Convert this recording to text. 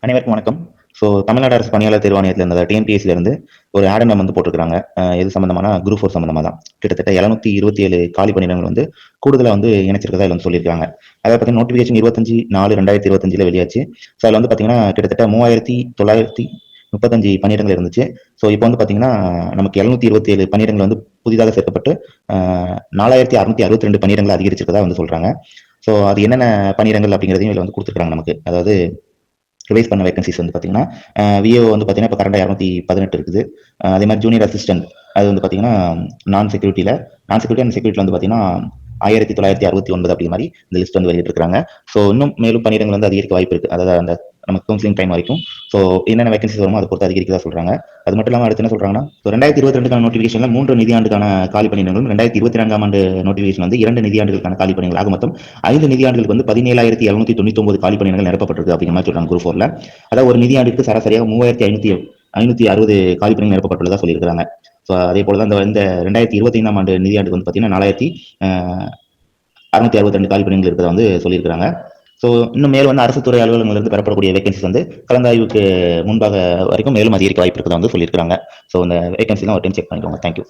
அனைவருக்கும் வணக்கம். தமிழ்நாடு அரசு பணியாளர் தேர்வாணையத்துல இருந்த டிஎன்பிஎஸ்சில இருந்து ஒரு ஆடனம் வந்து போட்டிருக்காங்க. இது சம்பந்தமான குரூப் 4 சம்பந்தமா தான். கிட்டத்தட்ட 727 காலி பணியிடங்கள் வந்து கூடுதலா வந்து இணைச்சிருக்கதா இதுல வந்து சொல்லியிருக்காங்க. அத பத்தி நோட்டிபிகேஷன் 25/4/2025ல வெளியாச்சு. அதுல வந்து பாத்தீங்கன்னா கிட்டத்தட்ட 3935 பணியிடங்கள் இருந்துச்சு. இப்ப வந்து பாத்தீங்கன்னா நமக்கு 727 பணியிடங்கள் வந்து புதிதாக சேர்க்கப்பட்டு 4662 பணியிடங்கள் அதிகரிச்சிருக்கதா வந்து சொல்றாங்க. அது என்னென்ன பணியிடங்கள் அப்படிங்கிறதையும் இதுல வந்து கொடுத்துருக்காங்க நமக்கு. அதாவது ரிவைஸ் பண்ண வேகன்சிஸ் வந்து பார்த்தீங்கன்னா, விஏஓ வந்து பார்த்தீங்கன்னா, இப்போ கரண்டா 218 இருக்குது. அதே மாதிரி ஜூனியர் அசிஸ்டன்ட் அது வந்து பார்த்தீங்கன்னா, நான் செக்யூரிட்டி அண்ட் செக்யூரிட்டில வந்து பார்த்தீங்கன்னா, 1969 அப்படி மாதிரி இந்த லிஸ்ட் வந்து வெளியிட்டிருக்காங்க. இன்னும் மேலும் பணியிடங்கள் வந்து அதிகரிக்க வாய்ப்பு இருக்கு. அதாவது அந்த நம்ம கவுன்சிலிங் டைம் வரைக்கும். என்னென்ன வேகன்சிஸ் வருமோ அதை பொறுத்து அதிகரிக்கதா சொல்றாங்க. அது மட்டும் இல்லாம அடுத்து என்ன சொல்றாங்கன்னா, 2022க்கான நோட்டிபிகேஷன்ல 3 நிதியாண்டுக்கான காலி பணியிடங்களும், 2024ஆம் ஆண்டு நோட்டிபிகேஷன் வந்து 2 நிதியாண்டுகளுக்கான காலி பணிகள் ஆக மொத்தம் 5 நிதியாண்டுகளுக்கு வந்து 17,799 காலி பணியிடங்கள் நிரப்பப்பட்டிருக்கு அப்படிங்கிற மாதிரி சொல்றாங்க குரூப் 4ல. அதாவது ஒரு நிதியாண்டிற்கு சராசரியாக 3,560 காலி பணிகள் நிரப்பப்பட்டுள்ளதா சொல்லியிருக்காங்க. அதே போலதான் இந்த 2025ஆம் ஆண்டு நிதியாண்டுக்கு வந்து பாத்தீங்கன்னா 4,662 காலி பணிகள் இருக்கிறத வந்து சொல்லியிருக்காங்க. இன்னும் மேலும் வந்து அரசு துறை அலுவலகங்களிலிருந்து பெறப்படக்கூடிய வேகன்சிஸ் வந்து கலந்தாய்வுக்கு முன்பாக வரைக்கும் மேலும் அதிகரிக்க வாய்ப்பு இருக்கிறதா வந்து சொல்லியிருக்காங்க. இந்த வேகன்சி தான் ஒரு டைம் செக் பண்ணிக்கோங்க. தேங்க்யூ.